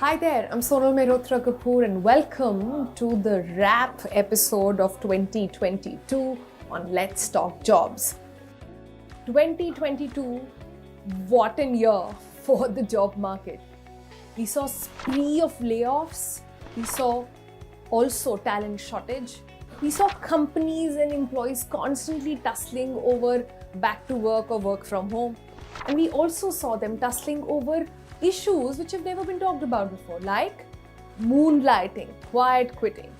Hi there, I'm Sonal Mehrotra Kapoor and welcome to the wrap episode of 2022 on Let's Talk Jobs. 2022, what a year for the job market. We saw a spree of layoffs, we saw also talent shortage, we saw companies and employees constantly tussling over back to work or work from home. And we also saw them tussling over issues which have never been talked about before, like moonlighting, quiet quitting.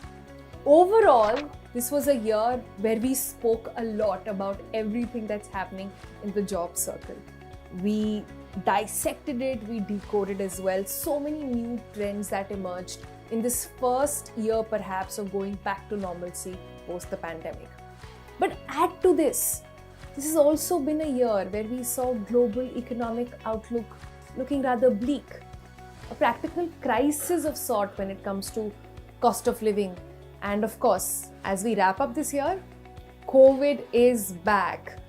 Overall, this was a year where we spoke a lot about everything that's happening in the job circle. We dissected it, we decoded as well. So many new trends that emerged in this first year, perhaps, of going back to normalcy post the pandemic. But add to this has also been a year where we saw global economic outlook looking rather bleak. A practical crisis of sort when it comes to cost of living. And of course, as we wrap up this year, COVID is back.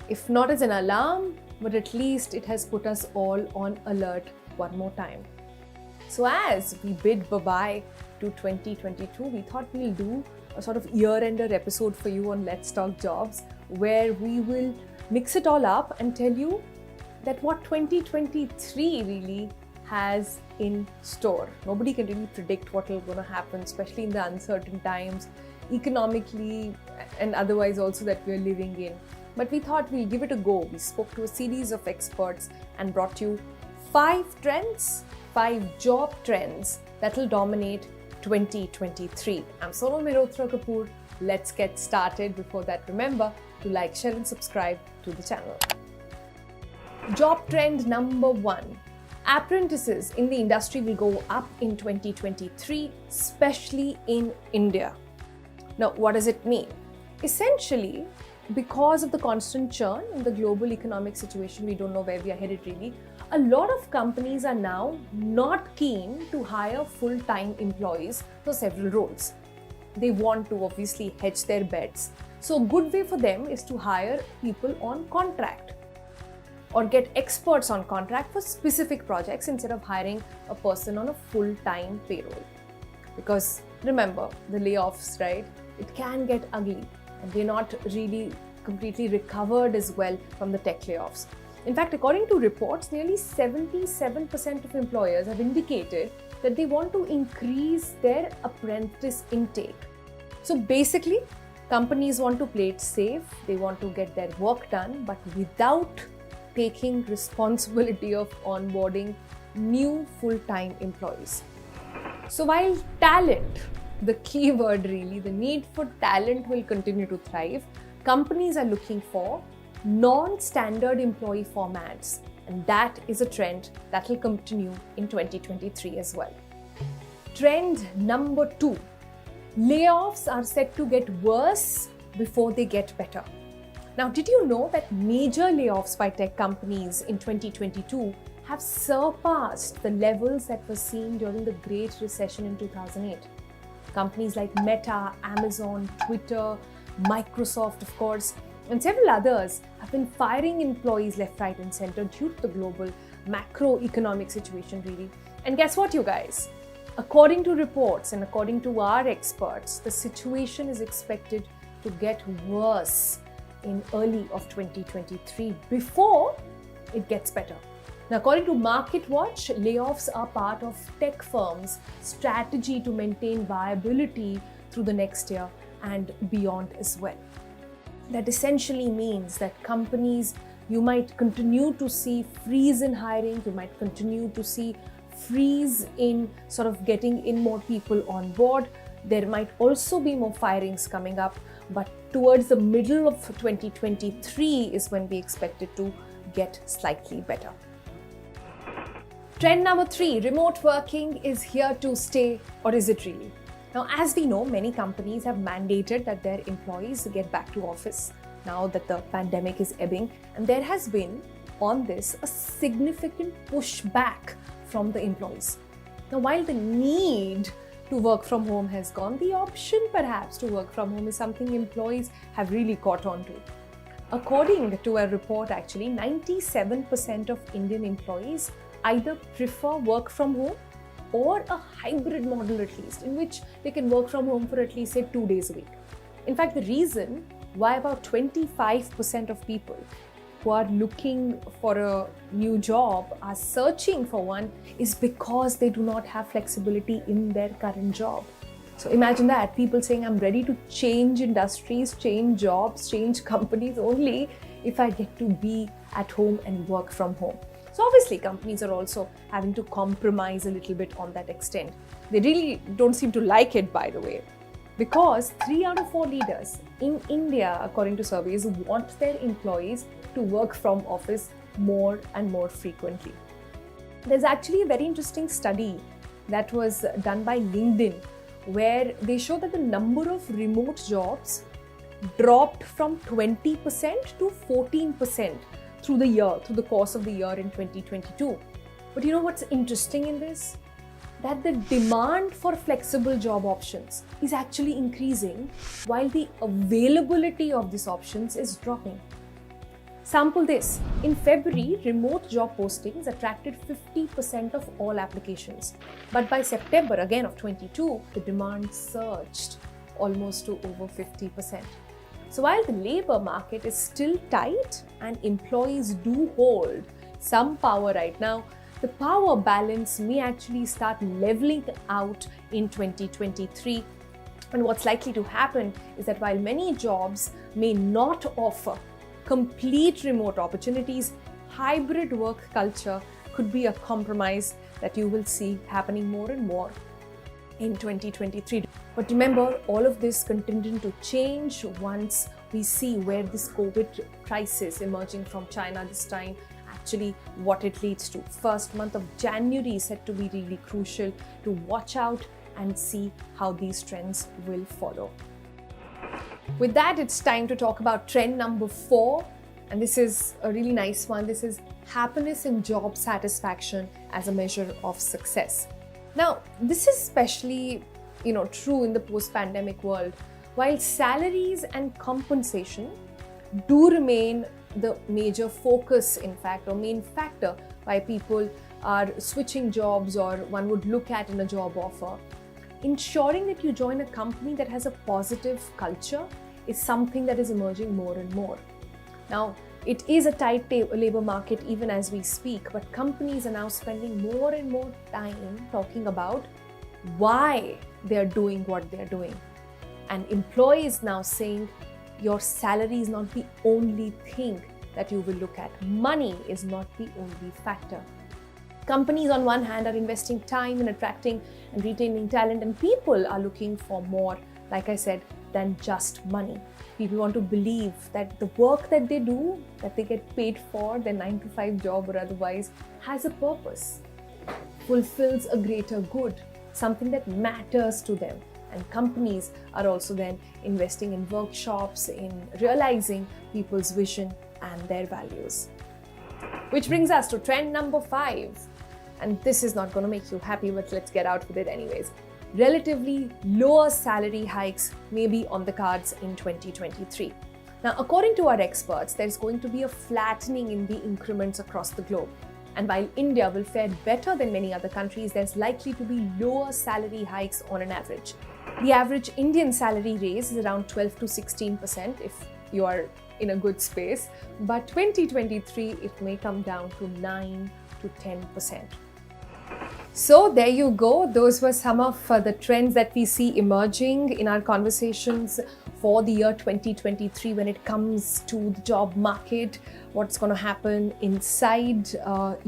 If not as an alarm, but at least it has put us all on alert one more time. So as we bid bye-bye to 2022, we thought we'll do a sort of year-ender episode for you on Let's Talk Jobs, where we will mix it all up and tell you that what 2023 really has in store. Nobody can really predict what is going to happen, especially in the uncertain times, economically and otherwise also that we're living in. But we thought we'll give it a go. We spoke to a series of experts and brought you 5 job trends that will dominate 2023. I'm Sonal Mehrotra Kapoor. Let's get started. Before that, remember to like, share and subscribe to the channel. Job trend number 1. Apprentices in the industry will go up in 2023, especially in India. Now, what does it mean? Essentially, because of the constant churn in the global economic situation, we don't know where we are headed really, a lot of companies are now not keen to hire full-time employees for several roles. They want to obviously hedge their bets. So a good way for them is to hire people on contract or get experts on contract for specific projects instead of hiring a person on a full-time payroll. Because remember, the layoffs, right? It can get ugly and we're not really completely recovered as well from the tech layoffs. In fact, according to reports, nearly 77% of employers have indicated that they want to increase their apprentice intake. So basically, companies want to play it safe, they want to get their work done, but without taking responsibility of onboarding new full-time employees. So while talent, the key word really, the need for talent will continue to thrive, companies are looking for non-standard employee formats, and that is a trend that will continue in 2023 as well. Trend number 2. Layoffs are set to get worse before they get better. Now, did you know that major layoffs by tech companies in 2022 have surpassed the levels that were seen during the Great Recession in 2008? Companies like Meta, Amazon, Twitter, Microsoft, of course, and several others have been firing employees left, right, and center due to the global macroeconomic situation, really. And guess what, you guys? According to reports and according to our experts, the situation is expected to get worse in early of 2023 before it gets better. Now, according to MarketWatch, layoffs are part of tech firms' strategy to maintain viability through the next year and beyond as well. That essentially means that companies, you might continue to see freeze in hiring, you might continue to see freeze in sort of getting in more people on board. There might also be more firings coming up, but towards the middle of 2023 is when we expect it to get slightly better. Trend number 3, remote working is here to stay, or is it really? Now, as we know, many companies have mandated that their employees get back to office now that the pandemic is ebbing, and there has been on this a significant pushback from the employees. Now, while the need to work from home has gone, the option perhaps to work from home is something employees have really caught on to. According to a report, actually, 97% of Indian employees either prefer work from home or a hybrid model at least, in which they can work from home for at least, say, 2 days a week. In fact, the reason why about 25% of people who are looking for a new job are searching for one is because they do not have flexibility in their current job. So imagine that, people saying, I'm ready to change industries, change jobs, change companies only if I get to be at home and work from home. So obviously companies are also having to compromise a little bit on that extent. They really don't seem to like it, by the way, because 3 out of 4 leaders in India, according to surveys, want their employees to work from office more and more frequently. There's actually a very interesting study that was done by LinkedIn, where they show that the number of remote jobs dropped from 20% to 14% through the course of the year in 2022. But you know what's interesting in this? That the demand for flexible job options is actually increasing while the availability of these options is dropping. Sample this. In February, remote job postings attracted 50% of all applications. But by September, again of 22, the demand surged almost to over 50%. So while the labor market is still tight and employees do hold some power right now, the power balance may actually start leveling out in 2023. And what's likely to happen is that while many jobs may not offer complete remote opportunities, hybrid work culture could be a compromise that you will see happening more and more in 2023. But remember, all of this contingent to change once we see where this COVID crisis emerging from China this time, actually what it leads to. First month of January is said to be really crucial to watch out and see how these trends will follow. With that, it's time to talk about trend number 4. And this is a really nice one. This is happiness and job satisfaction as a measure of success. Now, this is especially, true in the post-pandemic world. While salaries and compensation do remain the major focus, in fact, or main factor why people are switching jobs or one would look at in a job offer, ensuring that you join a company that has a positive culture is something that is emerging more and more. Now, it is a tight labor market even as we speak, but companies are now spending more and more time talking about why they're doing what they're doing. And employees now saying your salary is not the only thing that you will look at. Money is not the only factor. Companies on one hand are investing time in attracting and retaining talent, and people are looking for more, like I said, than just money. People want to believe that the work that they do, that they get paid for, their 9-to-5 job or otherwise, has a purpose, fulfills a greater good, something that matters to them. And companies are also then investing in workshops, in realizing people's vision and their values. Which brings us to trend number 5. And this is not going to make you happy, but let's get out with it anyways. Relatively lower salary hikes may be on the cards in 2023. Now, according to our experts, there's going to be a flattening in the increments across the globe. And while India will fare better than many other countries, there's likely to be lower salary hikes on an average. The average Indian salary raise is around 12 to 16% if you are in a good space, but 2023 it may come down to 9 to 10%. So there you go. Those were some of the trends that we see emerging in our conversations for the year 2023 when it comes to the job market, what's going to happen inside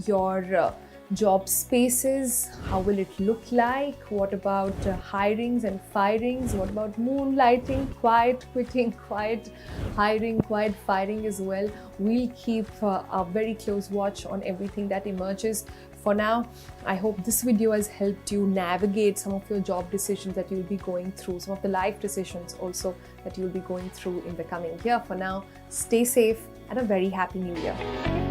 your job spaces, how will it look like, what about hirings and firings, what about moonlighting, quiet quitting, quiet hiring, quiet firing as well. We'll keep a very close watch on everything that emerges. For now, I hope this video has helped you navigate some of your job decisions that you'll be going through, some of the life decisions also that you'll be going through in the coming year. For now, stay safe and a very happy new year.